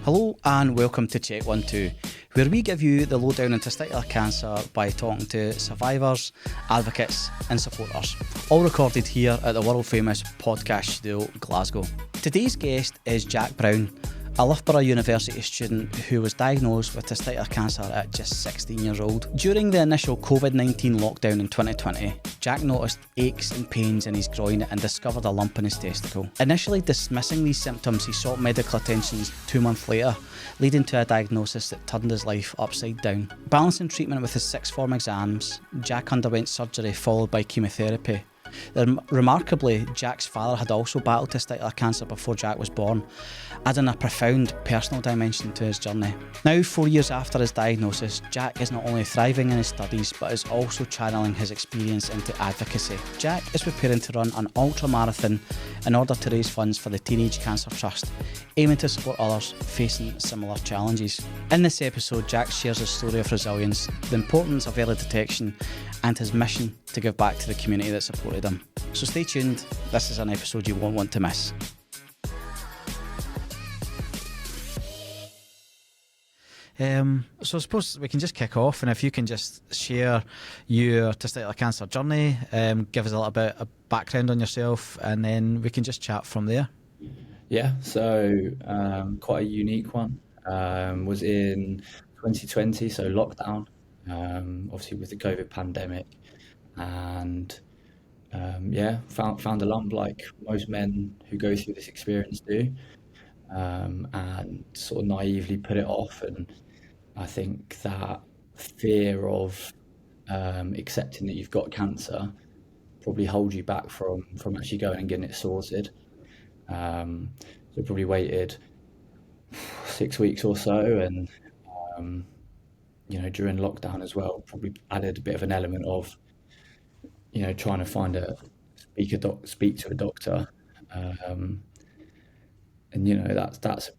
Hello and welcome to Check 1 2, where we give you the lowdown on testicular cancer by talking to survivors, advocates and supporters, all recorded here at the world famous podcast studio Glasgow. Today's guest is Jack Brown, a LoughboroughUniversity student who was diagnosed with testicular cancer at just 16 years old. During the initial COVID-19 lockdown in 2020, Jack noticed aches and pains in his groin and discovered a lump in his testicle. Initially dismissing these symptoms, he sought medical attention 2 months later, leading to a diagnosis that turned his life upside down. Balancing treatment with his sixth form exams, Jack underwent surgery followed by chemotherapy. Remarkably, Jack's father had also battled testicular cancer before Jack was born, adding a profound personal dimension to his journey. Now, 4 years after his diagnosis, Jack is not only thriving in his studies, but is also channeling his experience into advocacy. Jack is preparing to run an ultra-marathon in order to raise funds for the Teenage Cancer Trust, aiming to support others facing similar challenges. In this episode, Jack shares his story of resilience, the importance of early detection, and his mission to give back to the community that supported him. So stay tuned, this is an episode you won't want to miss. So I suppose we can just kick off, and if you can just share your testicular cancer journey, give us a little bit of background on yourself, and then we can just chat from there. Yeah, so quite a unique one. Was in 2020, so lockdown, obviously with the COVID pandemic, and found a lump like most men who go through this experience do, and sort of naively put it off. And I think that fear of accepting that you've got cancer probably holds you back from actually going and getting it sorted. So probably waited 6 weeks or so, and during lockdown as well, probably added a bit of an element of trying to find speak to a doctor, and that's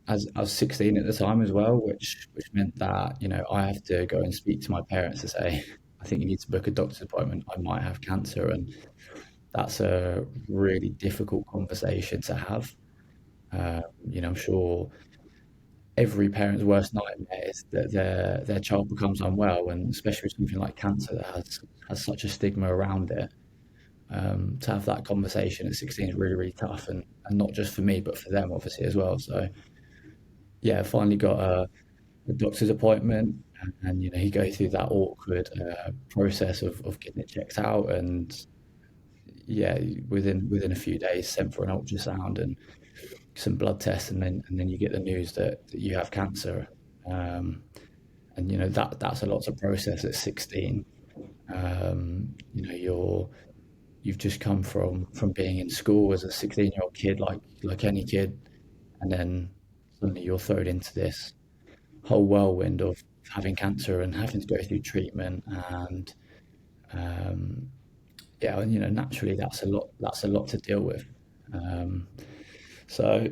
as I was 16 at the time as well, which meant that I have to go and speak to my parents to say, I think you need to book a doctor's appointment, I might have cancer. And that's a really difficult conversation to have. I'm sure every parent's worst nightmare is that their child becomes unwell, and especially with something like cancer that has such a stigma around it. To have that conversation at 16 is really, really tough, and not just for me, but for them obviously as well. So yeah, finally got a doctor's appointment, and you go through that awkward process of getting it checked out, and yeah, within a few days sent for an ultrasound and some blood tests, and then you get the news that you have cancer, and that's a lot to process at 16. You've just come from being in school as a 16-year-old kid, like any kid, and then suddenly you're thrown into this whole whirlwind of having cancer and having to go through treatment, and naturally that's a lot to deal with. So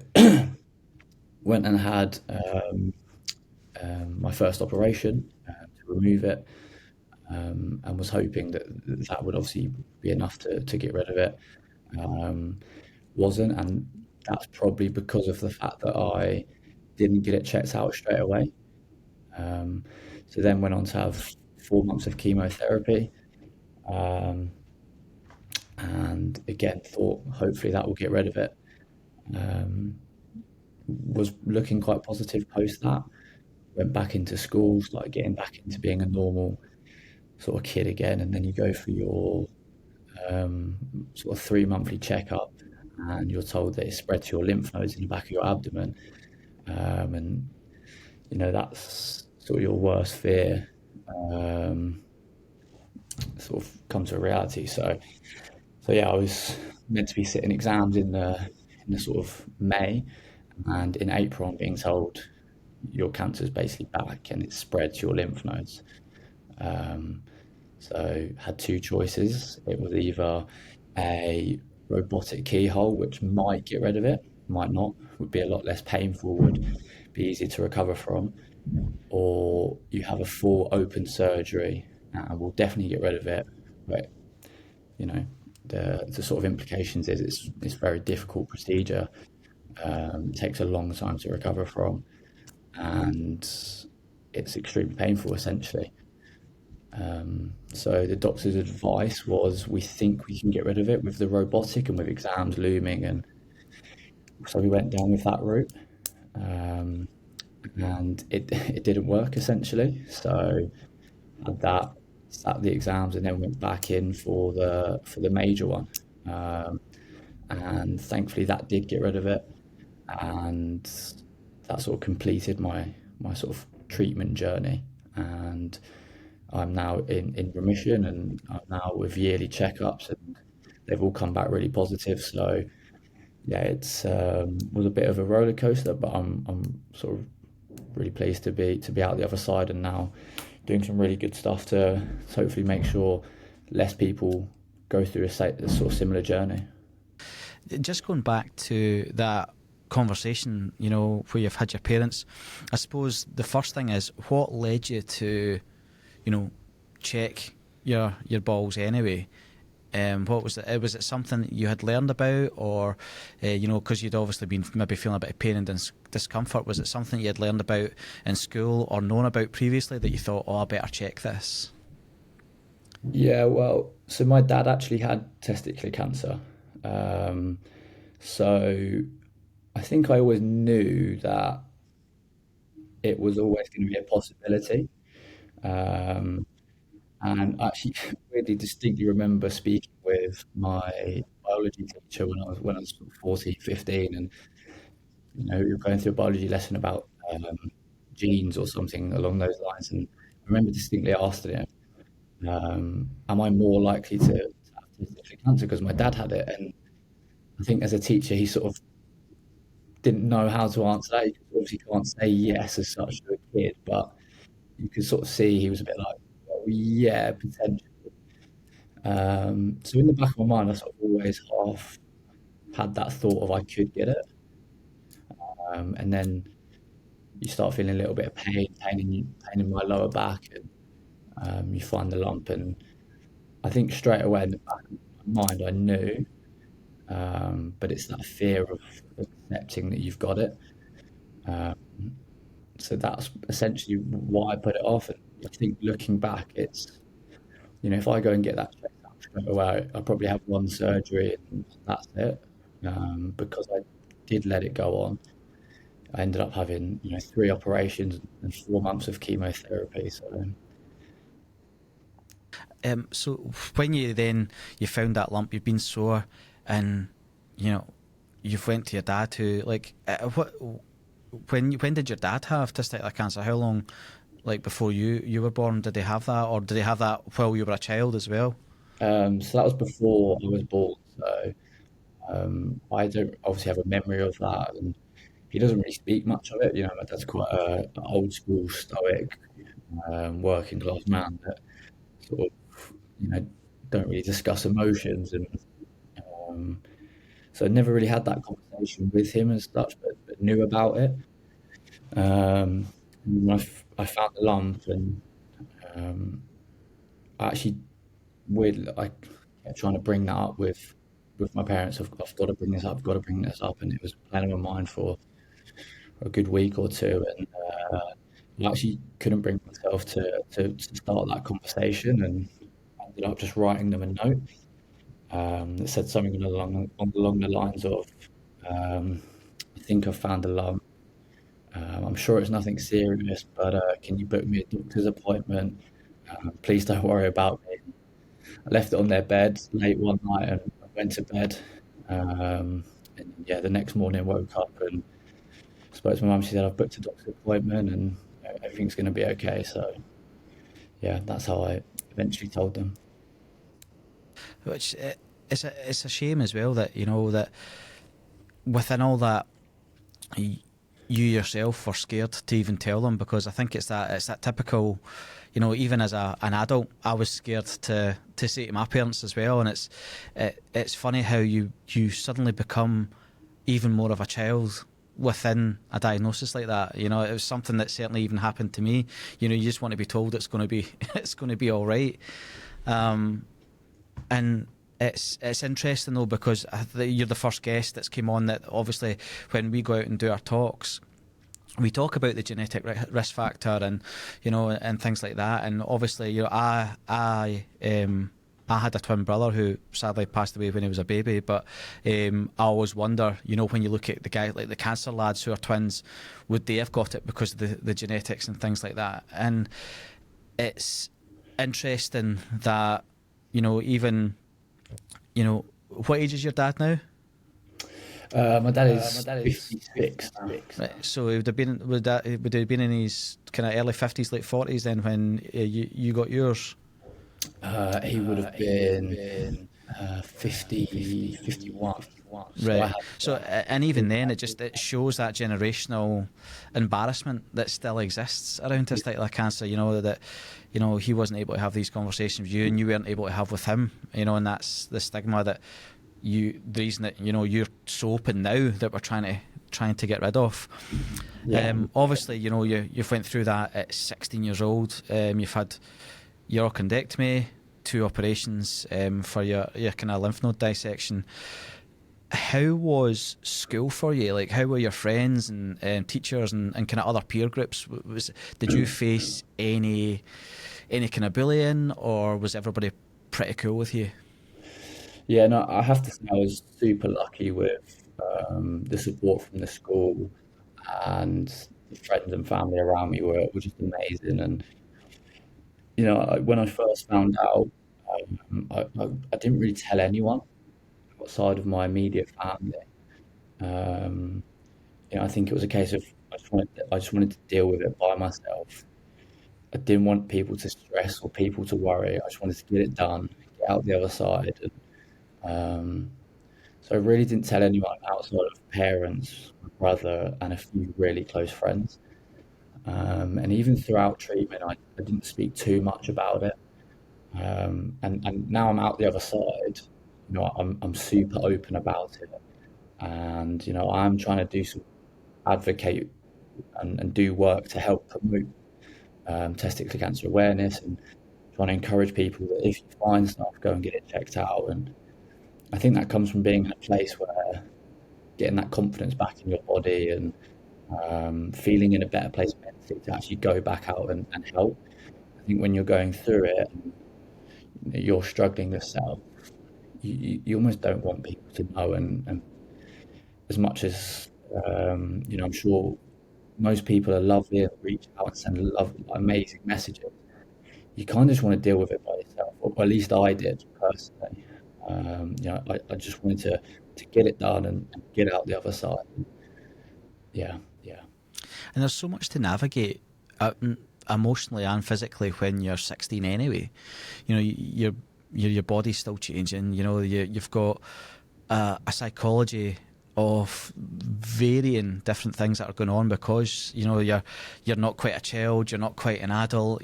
went and had my first operation to remove it, and was hoping that would obviously be enough to get rid of it. Wasn't, and that's probably because of the fact that I didn't get it checked out straight away. So then went on to have 4 months of chemotherapy, and again thought hopefully that will get rid of it. Was looking quite positive post that. Went back into school, started getting back into being a normal sort of kid again, and then you go for your sort of 3 monthly checkup, and you're told that it spread to your lymph nodes in the back of your abdomen, and that's sort of your worst fear sort of come to a reality. So yeah, I was meant to be sitting exams in the sort of May, and in April I'm being told your cancer's basically back and it's spread to your lymph nodes. So had two choices. It was either a robotic keyhole, which might get rid of it, might not, would be a lot less painful, would be easy to recover from, or you have a full open surgery and will definitely get rid of it, but the sort of implications is it's a very difficult procedure. It takes a long time to recover from, and it's extremely painful, essentially. So the doctor's advice was, we think we can get rid of it with the robotic and with exams looming, and so we went down with that route, and it didn't work, essentially. So had that, sat the exams, and then went back in for the major one, and thankfully that did get rid of it, and that sort of completed my sort of treatment journey, and I'm now in remission, and I'm now with yearly checkups, and they've all come back really positive. So yeah, it's was a bit of a roller coaster, but I'm sort of really pleased to be out the other side, and now doing some really good stuff to hopefully make sure less people go through a sort of similar journey. Just going back to that conversation, you know, where you've had your parents, I suppose the first thing is, what led you to, you know, check your balls anyway? What was it? Was it something that you had learned about, or you know, because you'd obviously been maybe feeling a bit of pain and discomfort? Was it something you had learned about in school or known about previously that you thought, oh, I better check this? Yeah, well, so my dad actually had testicular cancer. So I think I always knew that it was always going to be a possibility. Um, and actually, really distinctly remember speaking with my biology teacher when I was sort of 14, 15, and you know, we were going through a biology lesson about genes or something along those lines. And I remember distinctly asking him, am I more likely to have testicular cancer because my dad had it? And I think as a teacher, he sort of didn't know how to answer that. You obviously can't say yes as such to a kid, but you could sort of see he was a bit like, well, yeah, potentially. So in the back of my mind, I sort of always half had that thought of I could get it. And then you start feeling a little bit of pain in my lower back, and you find the lump. And I think straight away in the back of my mind, I knew, but it's that fear of accepting that you've got it. Um, so that's essentially why I put it off. And I think looking back, it's, you know, if I go and get that checked out straight away, I'll probably have one surgery and that's it. Because I did let it go on, I ended up having, you know, 3 operations and 4 months of chemotherapy. So when you found that lump, you've been sore, and you know, you've went to your dad who, like, when did your dad have testicular cancer? How long, like, before you were born, did they have that, or did they have that while you were a child as well? So that was before I was born. So I don't obviously have a memory of that, and he doesn't really speak much of it. You know, my dad's quite an old school, stoic, working class man that sort of, you know, don't really discuss emotions, and um, so I never really had that conversation with him as such, but knew about it. Um, and when I found the lump, and um, I actually I kept trying to bring that up with my parents. I've got to bring this up. I've got to bring this up, and it was playing on my mind for a good week or two, and I actually couldn't bring myself to start that conversation, and ended up just writing them a note that said something along the lines of, I think I've found a lump. I'm sure it's nothing serious, but can you book me a doctor's appointment? Please don't worry about me. I left it on their bed late one night and I went to bed. And yeah, the next morning I woke up and spoke to my mum. She said, I've booked a doctor's appointment and, you know, everything's going to be okay. So yeah, that's how I eventually told them. Which it's a shame as well that, you know, that within all that, you yourself were scared to even tell them, because I think it's that typical, you know, even as an adult, I was scared to say to my parents as well. And it's funny how you suddenly become even more of a child within a diagnosis like that. You know, it was something that certainly even happened to me. You know, you just want to be told it's going to be it's going to be all right. And it's interesting though, because you're the first guest that's came on that obviously when we go out and do our talks, we talk about the genetic risk factor, and and things like that, and obviously I had a twin brother who sadly passed away when he was a baby, but I always wonder, when you look at the guy like the cancer lads who are twins, would they have got it because of the genetics and things like that? And it's interesting that even what age is your dad now? My dad is 56 now. Right, so it would have been in his kind of early 50s, late 40s then when you got yours. He would have been 50, 51. Right. So, and even then, it shows that generational embarrassment that still exists around testicular cancer. That he wasn't able to have these conversations with you, and you weren't able to have with him. And that's the stigma that the reason that you're so open now that we're trying to get rid of. Yeah. Obviously, you've went through that at 16 years old. You've had your orchidectomy, 2 operations for your kind of lymph node dissection. How was school for you? Like, how were your friends and teachers and kind of other peer groups? Did you face any kind of bullying, or was everybody pretty cool with you? Yeah, no, I have to say I was super lucky with the support from the school, and the friends and family around me were just amazing. And when I first found out, I didn't really tell anyone outside of my immediate family. Um, I think it was a case of I just wanted to deal with it by myself. I didn't want people to stress or people to worry. I just wanted to get it done, get out the other side. And, so I really didn't tell anyone outside of parents, my brother, and a few really close friends. And even throughout treatment, I didn't speak too much about it. And now I'm out the other side. I'm super open about it, and I'm trying to do some advocate and do work to help promote testicular cancer awareness, and trying to encourage people that if you find stuff, go and get it checked out. And I think that comes from being in a place where getting that confidence back in your body, and feeling in a better place mentally to actually go back out and help. I think when you're going through it and you're struggling yourself, you almost don't want people to know. And as much as I'm sure most people are lovely and reach out and send amazing messages, you kind of just want to deal with it by yourself, or at least I did personally. I just wanted to get it done and get out the other side. Yeah. And there's so much to navigate emotionally and physically when you're 16 anyway. Your body's still changing. You've got a psychology of varying different things that are going on, because you're not quite a child, you're not quite an adult,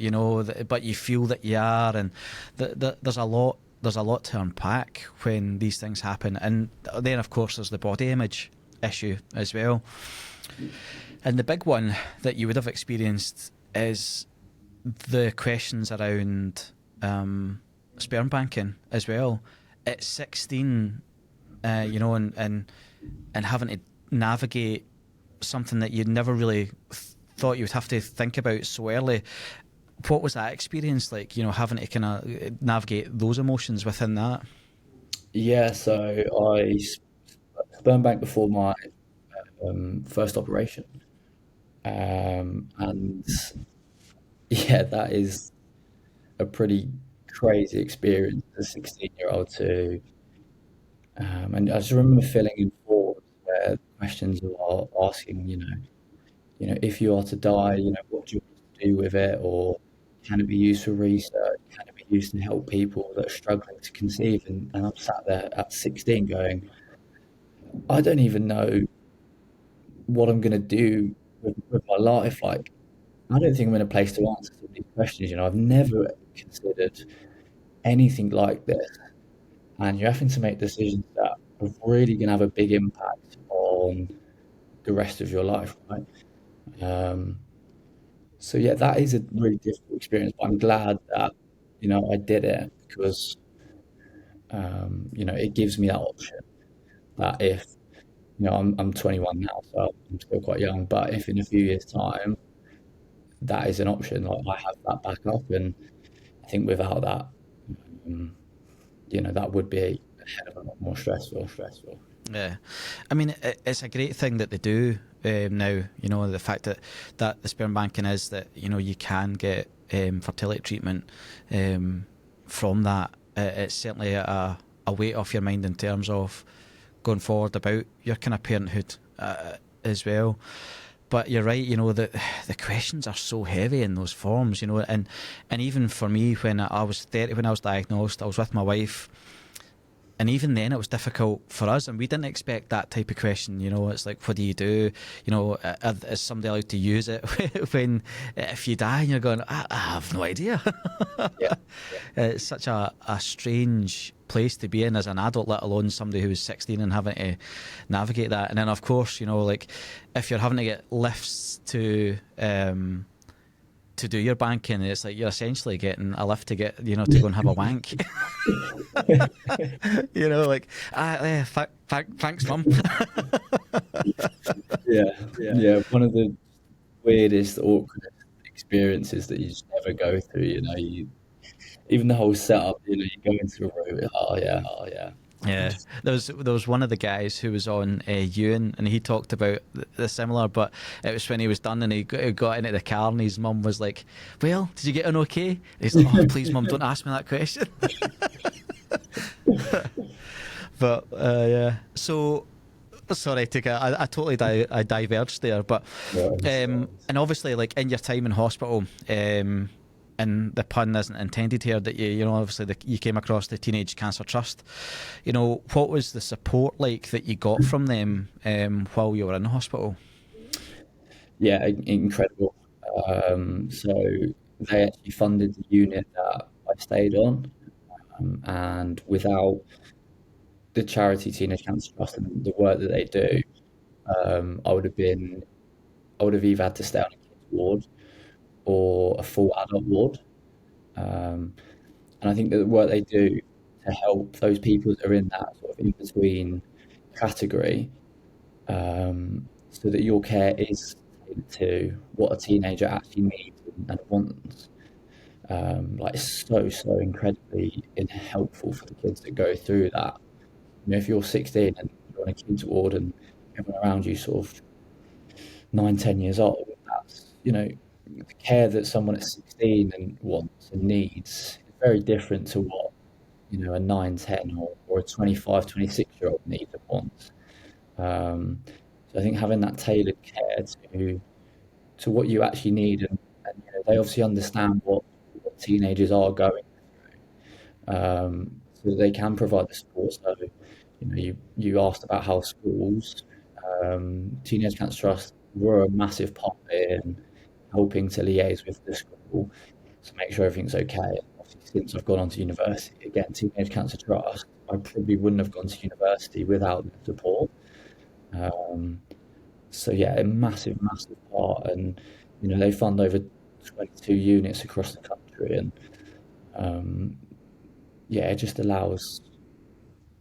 but you feel that you are, and there's a lot to unpack when these things happen. And then of course there's the body image issue as well. And the big one that you would have experienced is the questions around sperm banking as well. At 16, and having to navigate something that you'd never really thought you would have to think about so early. What was that experience like, having to kind of navigate those emotions within that? Yeah, so I sperm banked before my first operation. And yeah, that is a pretty crazy experience as a 16-year-old to. And I just remember filling in forms where questions are asking, if you are to die, what do you want to do with it? Or can it be used for research? Can it be used to help people that are struggling to conceive? And I'm sat there at 16 going, I don't even know what I'm going to do with my life. Like, I don't think I'm in a place to answer some of these questions. I've never considered anything like this. And you're having to make decisions that are really going to have a big impact on the rest of your life, right? So yeah, that is a really difficult experience, but I'm glad that, I did it, because, it gives me that option that if I'm 21 now, so I'm still quite young. But if in a few years' time that is an option, like I have that backup, and I think without that, um, that would be a hell of a lot more stressful. Yeah, I mean, it's a great thing that they do now. The fact that the sperm banking is that you can get fertility treatment from that. It's certainly a weight off your mind in terms of going forward about your kind of parenthood as well. But you're right, that the questions are so heavy in those forms, and even for me, when I was 30, when I was diagnosed, I was with my wife. And even then, it was difficult for us, and we didn't expect that type of question. It's like, what do you do? Is somebody allowed to use it when if you die? And you're going, I have no idea. Yeah, It's such a strange place to be in as an adult, let alone somebody who was 16 and having to navigate that. And then, of course, like if you're having to get lifts to do your banking, it's like you're essentially getting a lift to get to go and have a wank. Like thanks mum. yeah, yeah. One of the weirdest, awkward experiences that you just never go through. Even the whole setup. You go into a room. Oh yeah, oh yeah. Yeah, there was one of the guys who was on Ewan, and he talked about the similar, but it was when he was done and he got into the car, and his mum was like, "Well, did you get on okay?" And he's like, "Oh, please, mum, don't ask me that question." But yeah, so sorry, I totally I diverged there, but and obviously, like in your time in hospital, and the pun isn't intended here, that obviously you came across the Teenage Cancer Trust. What was the support like that you got from them while you were in hospital? Yeah, incredible. So they actually funded the unit that I stayed on, and without the charity Teenage Cancer Trust and the work that they do, I would have either had to stay on a kids ward or a full adult ward. And I think that the work they do to help those people that are in that sort of in between category, so that your care is tailored to what a teenager actually needs and wants. Like it's so incredibly helpful for the kids that go through that. If you're 16 and you're on a kids ward and everyone around you sort of 9, 10 years old, that's the care that someone at 16 and wants and needs is very different to what a 9, 10 or a 25, 26-year-old needs and wants. So I think having that tailored care to what you actually need, and they obviously understand what teenagers are going through, so that they can provide the support. So you asked about how schools, Teenage Cancer Trust were a massive part in helping to liaise with the school to make sure everything's okay. Obviously, since I've gone on to university, again, Teenage Cancer Trust, I probably wouldn't have gone to university without the support. So yeah, a massive part, and they fund over 22 units across the country, and yeah, it just allows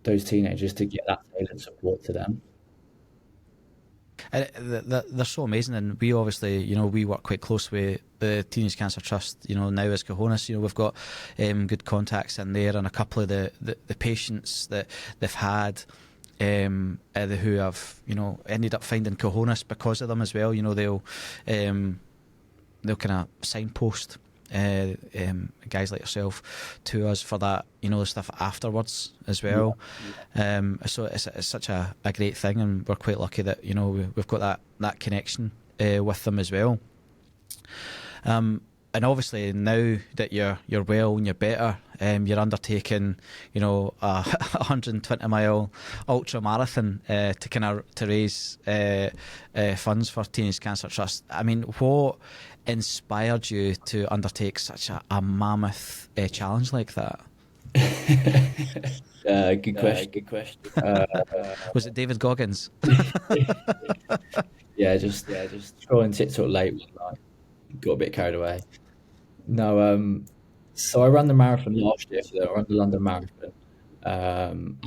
those teenagers to get that tailored support to them. They're so amazing, and we obviously, we work quite close with the Teenage Cancer Trust. Now as Cahonas, we've got good contacts in there, and a couple of the patients that they've had, who have ended up finding Cahonas because of them as well. They'll kind of signpost guys like yourself to us for that, the stuff afterwards as well. So it's such a great thing, and we're quite lucky that we've got that connection with them as well. And obviously now that you're well and you're better, you're undertaking a 120-mile ultra marathon to raise funds for Teenage Cancer Trust. I mean, what inspired you to undertake such a mammoth challenge like that? Good question. Was it David Goggins? Yeah, just scrolling TikTok late one night, got a bit carried away. No, so I ran the marathon last year, I ran the London Marathon, and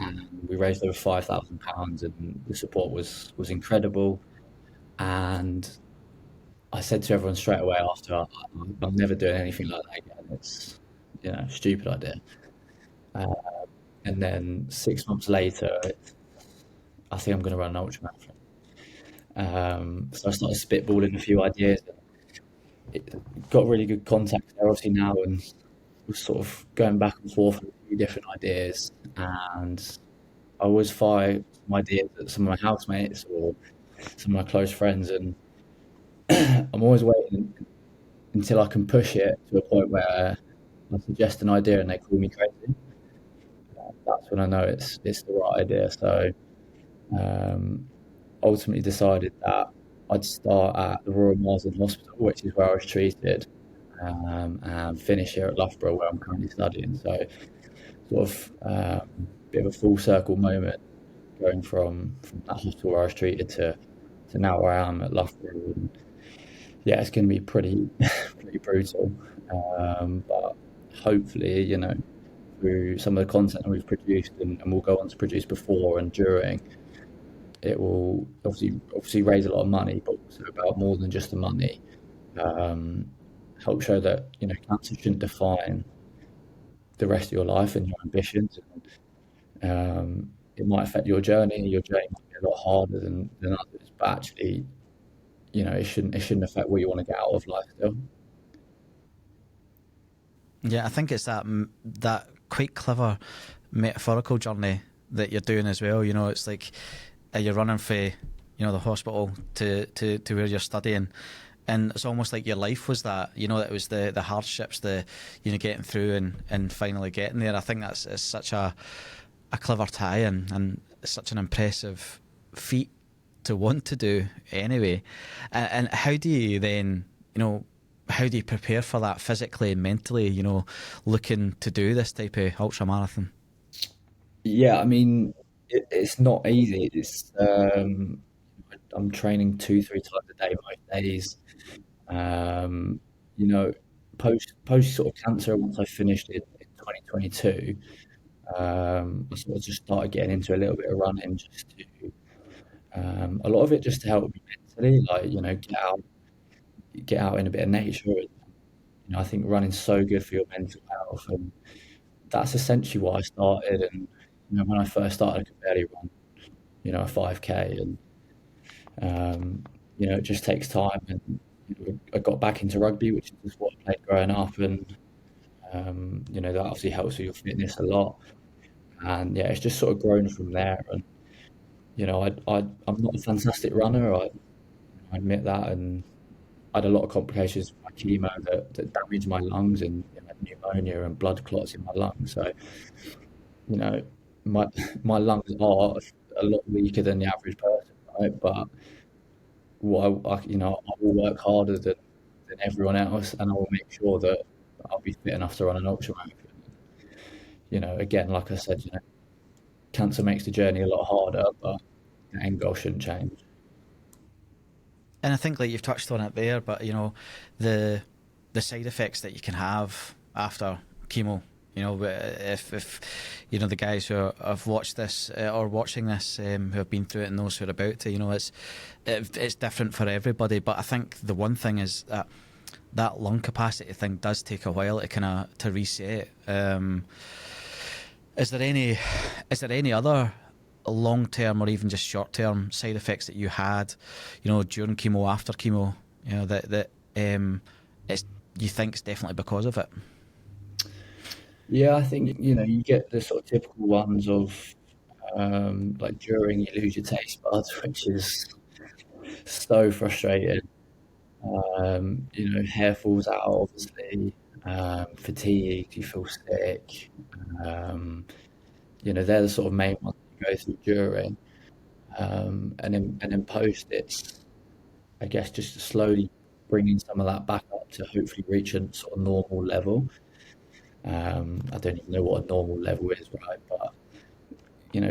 we raised over £5,000, and the support was incredible. And I said to everyone straight away after, I'm never doing anything like that again. It's, stupid idea. And then 6 months later, I think I'm going to run an ultramarathon. So I started spitballing a few ideas. Got really good contacts there, obviously, now, and was sort of going back and forth with a few different ideas. And I always fire some ideas at some of my housemates or some of my close friends, and I'm always waiting until I can push it to a point where I suggest an idea and they call me crazy. That's when I know it's the right idea. So ultimately decided that I'd start at the Royal Marsden Hospital, which is where I was treated, and finish here at Loughborough, where I'm currently studying. So sort of bit of a full circle moment, going from that hospital where I was treated to now where I am at Loughborough. And yeah, it's going to be pretty brutal, but hopefully, through some of the content that we've produced and we'll go on to produce before and during, it will obviously raise a lot of money, but also about more than just the money. Help show that cancer shouldn't define the rest of your life and your ambitions. It might affect your journey. Your journey might be a lot harder than others, but actually, it shouldn't affect what you want to get out of life still. Yeah, I think it's that quite clever metaphorical journey that you're doing as well. It's like you're running for the hospital to where you're studying, and it's almost like your life was that. It was the hardships, the getting through and finally getting there. I think it's such a clever tie-in and such an impressive feat to want to do anyway. And how do you then how do you prepare for that physically and mentally, looking to do this type of ultra marathon? Yeah, I mean, it's not easy. I'm training 2-3 times a day most days. Um, you know, post sort of cancer, once I finished in 2022, I sort of just started getting into a little bit of running, just to a lot of it just to help me mentally, like get out in a bit of nature. I think running's so good for your mental health, and that's essentially what I started. And when I first started, I could barely run, a 5K, and it just takes time. And I got back into rugby, which is just what I played growing up, and that obviously helps with your fitness a lot. And yeah, it's just sort of grown from there. And I'm not a fantastic runner. I admit that, and I had a lot of complications with my chemo that damaged my lungs, and pneumonia and blood clots in my lungs. So you know, my my lungs are a lot weaker than the average person, right? But I will work harder than everyone else, and I will make sure that I'll be fit enough to run an ultra marathon. Again, like I said, cancer makes the journey a lot harder, but the end goal shouldn't change. And I think like you've touched on it there, but the side effects that you can have after chemo. If the guys who have watched this or watching this who have been through it and those who are about to, it's different for everybody. But I think the one thing is that lung capacity thing does take a while to reset. Is there any other long term or even just short term side effects that you had, during chemo, after chemo, that it's you think it's definitely because of it? Yeah, I think you get the sort of typical ones of like during you lose your taste buds, which is so frustrating. Hair falls out, obviously. Fatigue, you feel sick. Um, they're the sort of main ones you go through during. And then post, it's, I guess, just slowly bringing some of that back up to hopefully reach a sort of normal level. I don't even know what a normal level is, right? But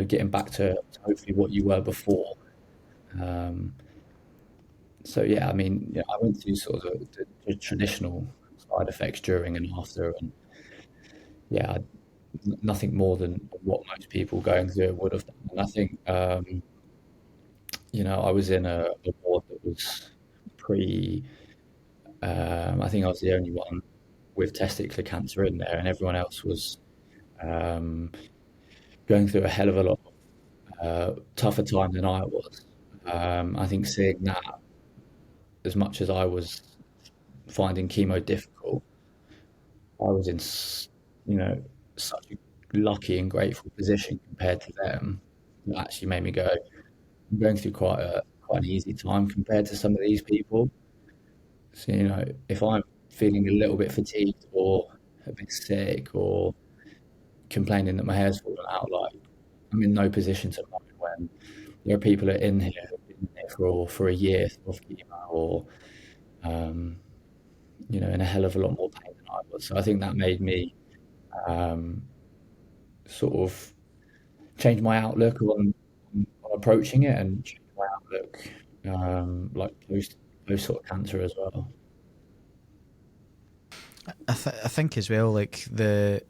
getting back to hopefully what you were before. Um, so yeah, I mean, I went through sort of the traditional side effects during and after, and yeah, nothing more than what most people going through it would have done. And I think, I was in a ward that was pre. I think I was the only one with testicular cancer in there, and everyone else was um, going through a hell of a lot tougher time than I was. I think seeing that, as much as I was finding chemo difficult, I was in, such a lucky and grateful position compared to them. That actually made me go, I'm going through quite an easy time compared to some of these people. So, if I'm feeling a little bit fatigued or a bit sick or complaining that my hair's fallen out, like, I'm in no position to moan when there are people in here who've been here for a year of chemo or, in a hell of a lot more pain than I was. So I think that made me um, sort of change my outlook on approaching it and change my outlook, like post sort of cancer as well. I think as well, like the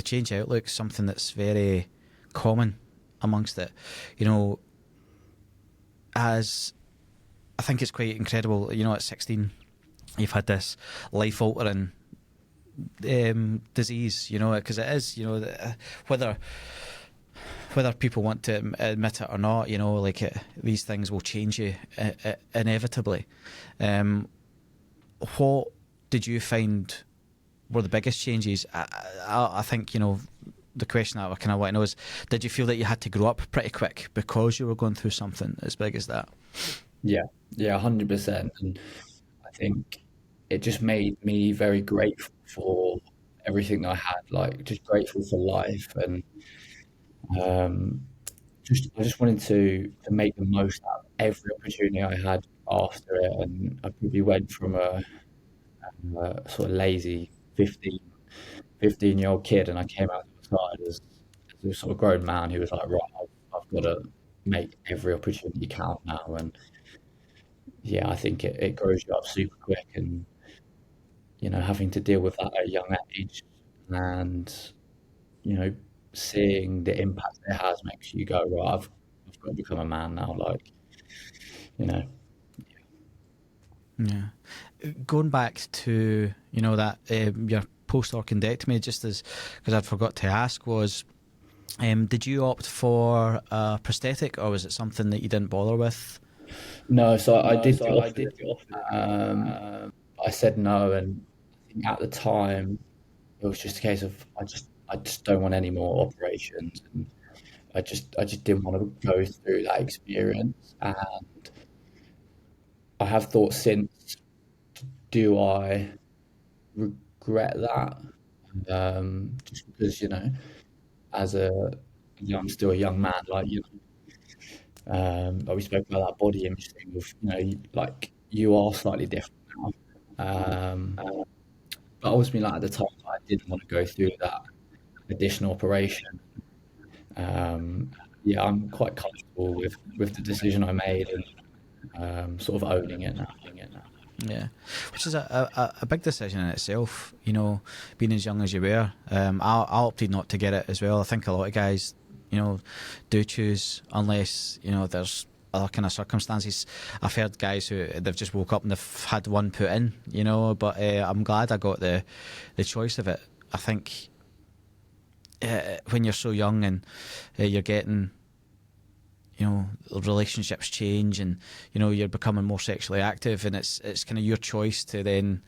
change outlook is something that's very common amongst it. As I think it's quite incredible. At 16, you've had this life altering disease. Because it is. Whether people want to admit it or not, these things will change you inevitably. What did you find were the biggest changes? I think, the question that I kind of want to know is, did you feel that you had to grow up pretty quick because you were going through something as big as that? Yeah, 100%. And I think it just made me very grateful for everything that I had, like just grateful for life. And um, I just wanted to make the most out of every opportunity I had after it. And I probably went from a sort of lazy 15-year-old kid, and I came out the other side as a sort of grown man who was like, right, I've got to make every opportunity count now. And yeah, I think it grows you up super quick, and having to deal with that at a young age, and you know, seeing the impact it has makes you go, right, I've got to become a man now. Like, you know, Yeah. Going back to, that your post-orchidectomy, just as, because I'd forgot to ask, was did you opt for a prosthetic, or was it something that you didn't bother with? no. So I did get offered it. Um, I said no, and I think at the time it was just a case of I just don't want any more operations, and I just didn't want to go through that experience. And I have thought since, do I regret that? Just because as still a young man, like but we spoke about that body image thing of like you are slightly different now. Um, but ultimately, like at the time, I didn't want to go through that additional operation. Um, yeah, I'm quite comfortable with the decision I made, and sort of owning it now. Yeah, which is a big decision in itself, being as young as you were. I opted not to get it as well. I think a lot of guys, do choose, unless, there's other kind of circumstances. I've heard guys who they've just woke up and they've had one put in, but I'm glad I got the choice of it. I think when you're so young and you're getting, relationships change, and you're becoming more sexually active, and it's kind of your choice to then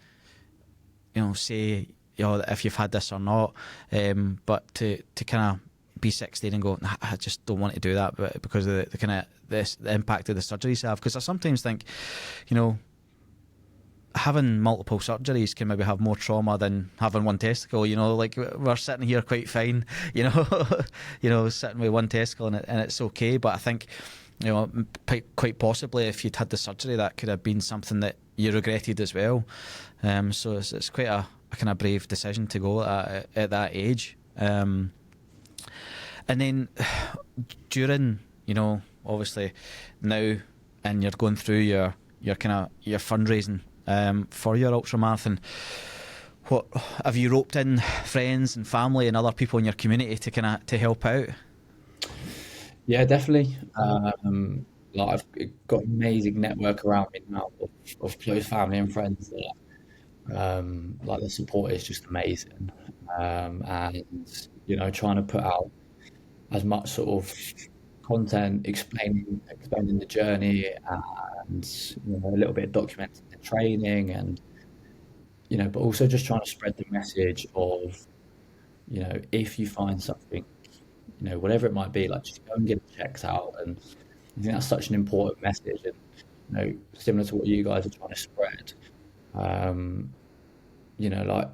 say if you've had this or not, but to kind of be 16 and go, nah, I just don't want to do that, but because of the kind of the impact of the surgeries have. Because I sometimes think having multiple surgeries can maybe have more trauma than having one testicle. Like we're sitting here quite fine, sitting with one testicle, and it's okay. But I think, quite possibly if you'd had the surgery, that could have been something that you regretted as well. So it's quite a kind of brave decision to go at that age. And then during, obviously now, and you're going through your kind of your fundraising for your ultramarathon, what have you roped in friends and family and other people in your community to kind of to help out? Yeah, definitely. Like I've got an amazing network around me now of close family and friends that like the support is just amazing. And trying to put out as much sort of content explaining the journey and a little bit documenting the training and but also just trying to spread the message of if you find something whatever it might be, like just go and get it checked out. And I think that's such an important message, and similar to what you guys are trying to spread. Um, like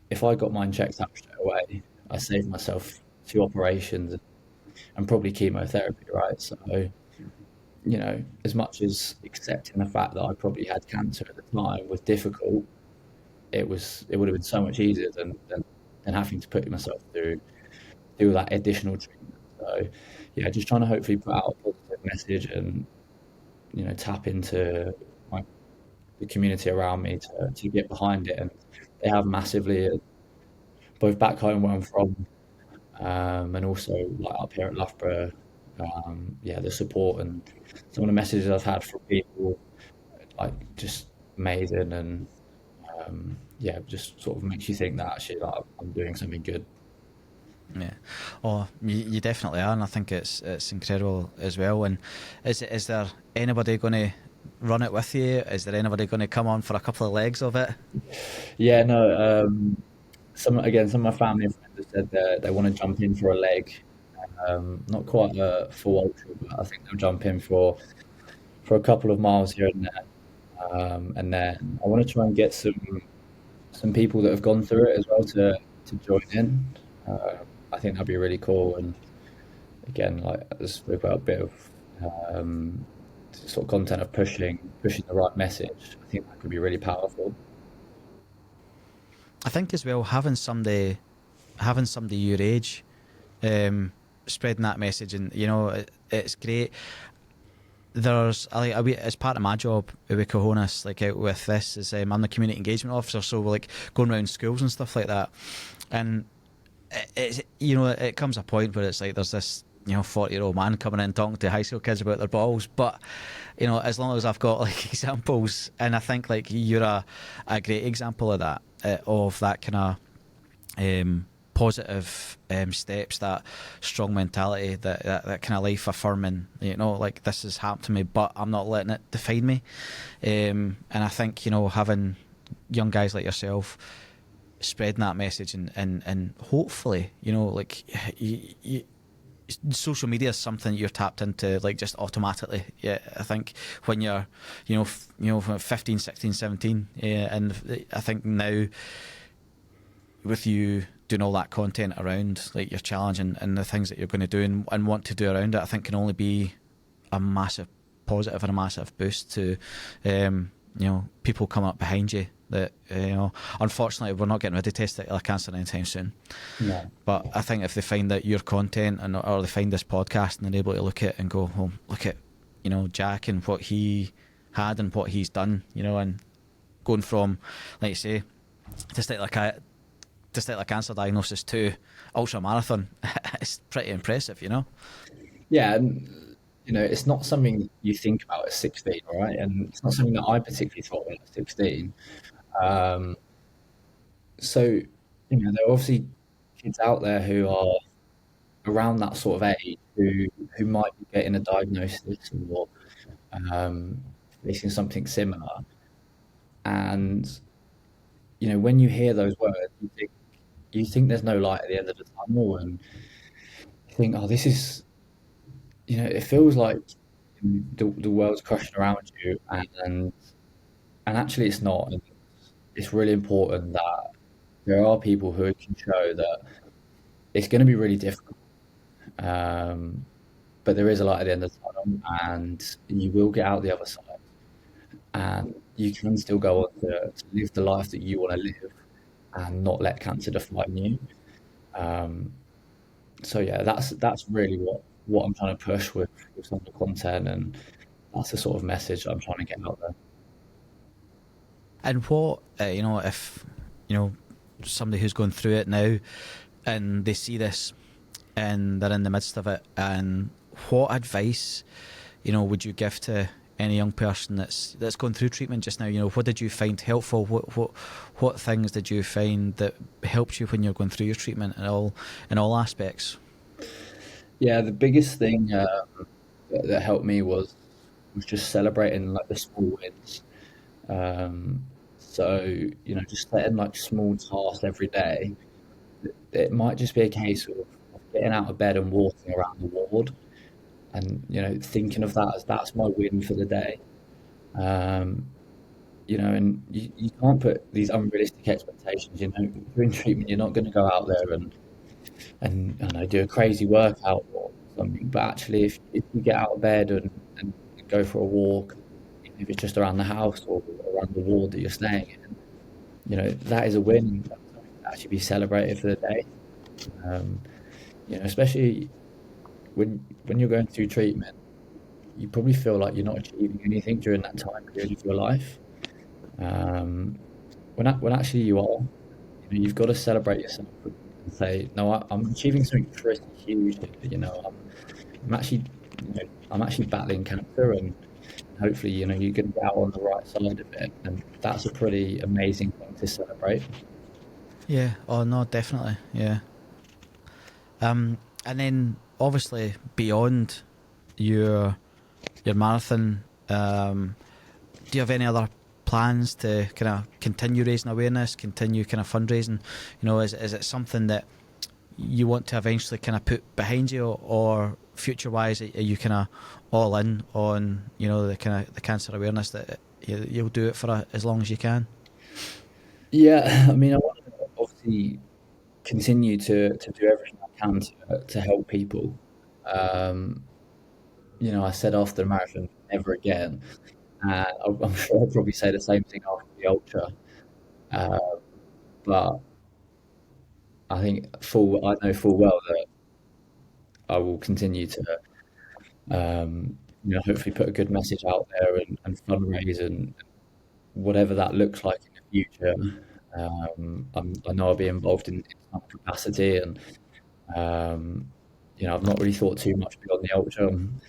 if I got mine checked out straight away, I saved myself 2 operations and probably chemotherapy, right? So, as much as accepting the fact that I probably had cancer at the time was difficult, it would have been so much easier than having to put myself through do that additional treatment. So, yeah, just trying to hopefully put out a positive message and tap into the community around me to get behind it, and they have massively, both back home where I'm from, and also like up here at Loughborough. Yeah, the support and some of the messages I've had from people, like just amazing, and yeah, just sort of makes you think that actually like I'm doing something good. Yeah, oh, you definitely are, and I think it's incredible as well. And is there anybody going to run it with you? Is there anybody going to come on for a couple of legs of it? Yeah, no. Some of my family and friends have said that they want to jump in for a leg. Not quite a full ultra, but I think they'll jump in for a couple of miles here and there. And then I want to try and get some people that have gone through it as well to join in. I think that'd be really cool. And again, like I spoke about a bit of sort of content of pushing the right message. I think that could be really powerful. I think as well having somebody your age, spreading that message, and it's great. There's as part of my job with Cahonas, like out with this, is I'm the community engagement officer, so we're like going around schools and stuff like that, and it comes a point where it's like there's this 40-year-old man coming in talking to high school kids about their balls, but as long as I've got like examples, and I think like you're a great example of that, of that kind of positive steps, that strong mentality, that kind of life affirming, like this has happened to me but I'm not letting it define me. And I think having young guys like yourself spreading that message, and hopefully like social media is something that you're tapped into like just automatically. Yeah, I think when you're 15, 16, 17, and I think now with you doing all that content around like your challenge and the things that you're going to do and want to do around it, I think can only be a massive positive and a massive boost to people coming up behind you that unfortunately we're not getting rid of testicular cancer anytime soon. No. But I think if they find that your content or they find this podcast and they're able to look at it and go, well, look at Jack and what he had and what he's done, and going from, like you say, testicular cancer diagnosis to ultra marathon, it's pretty impressive, Yeah, and it's not something you think about at 16, right? And it's not something that I particularly thought about at 16. So there are obviously kids out there who are around that sort of age who might be getting a diagnosis or facing something similar. And when you hear those words, you think there's no light at the end of the tunnel, and you think, oh, this is, it feels like the world's crushing around you, and actually it's not. And it's really important that there are people who can show that it's going to be really difficult, but there is a light at the end of the tunnel, and you will get out the other side, and you can still go on to live the life that you want to live and not let cancer define you. So yeah, that's really what I'm trying to push with some of the content, and that's the sort of message I'm trying to get out there. And what if you know, somebody who's going through it now, and they see this, and they're in the midst of it, and what advice, would you give to any young person that's going through treatment just now? What did you find helpful? What things did you find that helped you when you're going through your treatment in all aspects? Yeah, the biggest thing that helped me was just celebrating like the small wins. Um, so just setting like small tasks every day. It might just be a case of getting out of bed and walking around the ward, and thinking of that as that's my win for the day. Um, and you can't put these unrealistic expectations. If you're in treatment, you're not going to go out there and I don't know, do a crazy workout or something. But actually, if you get out of bed and go for a walk, if it's just around the house or around the ward that you're staying in, that is a win. That's something to actually be celebrated for the day. Especially when you're going through treatment, you probably feel like you're not achieving anything during that time period of your life. When actually you are, you've got to celebrate yourself and say, no, I'm achieving something pretty huge. I'm actually, I'm actually battling cancer, and hopefully, you're going to get out on the right side of it, and that's a pretty amazing thing to celebrate. Yeah. Oh no, definitely. Yeah. And then obviously beyond your marathon, do you have any other plans to kind of continue raising awareness, continue kind of fundraising? Is it something that you want to eventually kind of put behind you, or future wise, are you kind of all in on the kind of the cancer awareness that you'll do it for as long as you can? Yeah, I mean, I want to obviously continue to do everything I can to help people. Um, I said after the marathon, never again. I'm sure I'll probably say the same thing after the ultra. Uh, but I know full well that I will continue to, hopefully put a good message out there and fundraise and whatever that looks like in the future. I know I'll be involved in some capacity, and I've not really thought too much beyond the ultra. I'm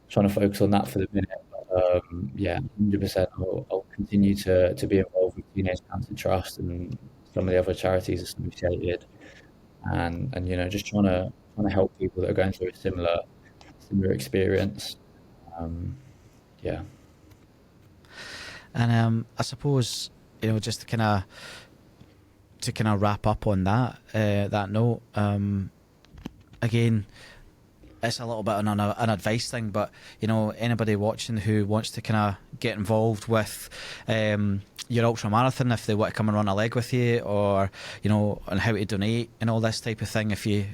trying to focus on that for the minute. But, yeah, 100%. I'll continue to be involved with Teenage Cancer Trust and some of the other charities associated, and just trying to help people that are going through a similar experience. Yeah. And I suppose just to kind of wrap up on that note. Again, it's a little bit on an advice thing, but anybody watching who wants to kind of get involved with your ultra marathon, if they want to come and run a leg with you, or on how to donate and all this type of thing,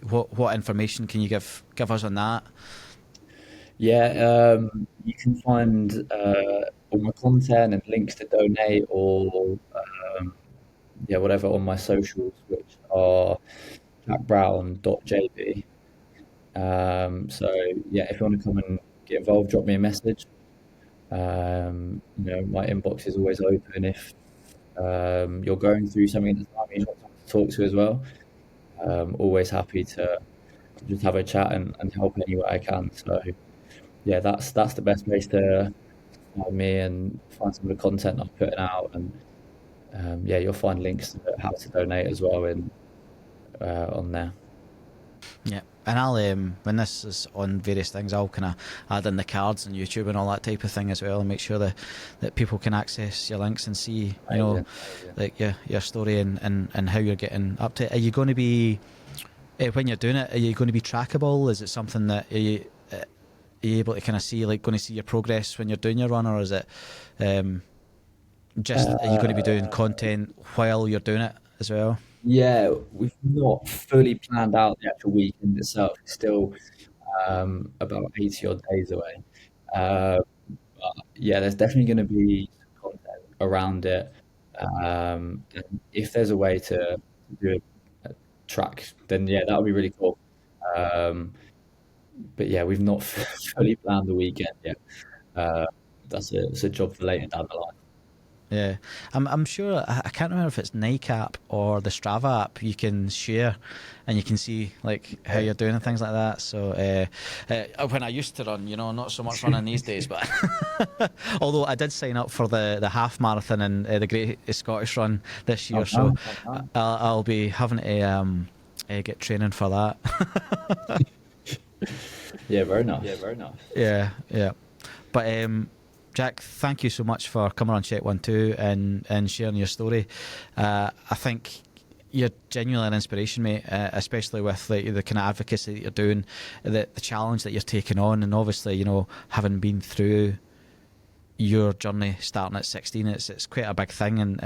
what information can you give us on that? Yeah, you can find all my content and links to donate, or whatever, on my socials, which are jackbrown.jb. So yeah, if you want to come and get involved, drop me a message. My inbox is always open if you're going through something at the time you want someone to talk to as well. Always happy to just have a chat and help any way I can. So yeah, that's the best place to find me and find some of the content I'm putting out, and yeah, you'll find links to how to donate as well on there. Yeah, and I'll when this is on various things, I'll kind of add in the cards on YouTube and all that type of thing as well, and make sure that people can access your links and see Amazing. like your story and how you're getting up to it. Are you going to be when you're doing it? Are you going to be trackable? Is it something that are you able to kind of see, like, going to see your progress when you're doing your run, or is it just are you going to be doing content while you're doing it as well? Yeah, we've not fully planned out the actual weekend itself. It's still about 80 odd days away. Uh, but yeah, there's definitely going to be some content around it. And if there's a way to do a track, then yeah, that would be really cool. Um, but yeah, we've not fully planned the weekend yet. Uh, it's a job for later down the line. Yeah, I'm sure I can't remember if it's Nike app or the Strava app. You can share, and you can see like how you're doing and things like that. So when I used to run, not so much running these days, but although I did sign up for the half marathon and the Great Scottish Run this year, Oh, so nice. Oh, nice. I'll be having to get training for that. Yeah, very nice. Yeah, yeah. But Jack, thank you so much for coming on Check 1-2 and sharing your story. I think you're genuinely an inspiration, mate, especially with the kind of advocacy that you're doing, the challenge that you're taking on, and obviously, having been through your journey starting at 16, it's quite a big thing, and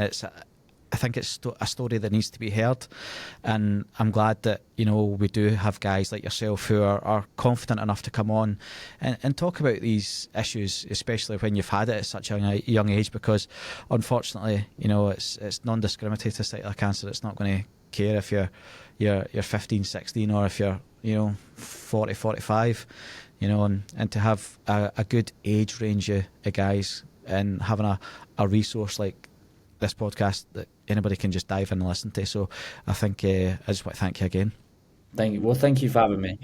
I think it's a story that needs to be heard, and I'm glad that we do have guys like yourself who are confident enough to come on and talk about these issues, especially when you've had it at such a young age, because unfortunately it's non-discriminatory testicular cancer. It's not going to care if you're 15, 16, or if you're 40, 45, and to have a good age range of guys and having a resource like this podcast that anybody can just dive in and listen to. So I think I just want to thank you again. Thank you. Well, thank you for having me.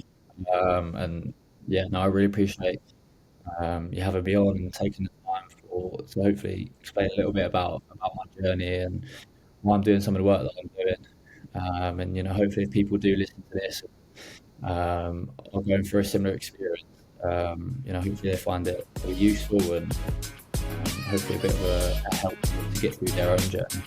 And yeah, no, I really appreciate you having me on and taking the time to hopefully explain a little bit about my journey and why I'm doing some of the work that I'm doing. And hopefully if people do listen to this, are going through a similar experience, hopefully they find it useful and hopefully a bit of a help to get through their own journey.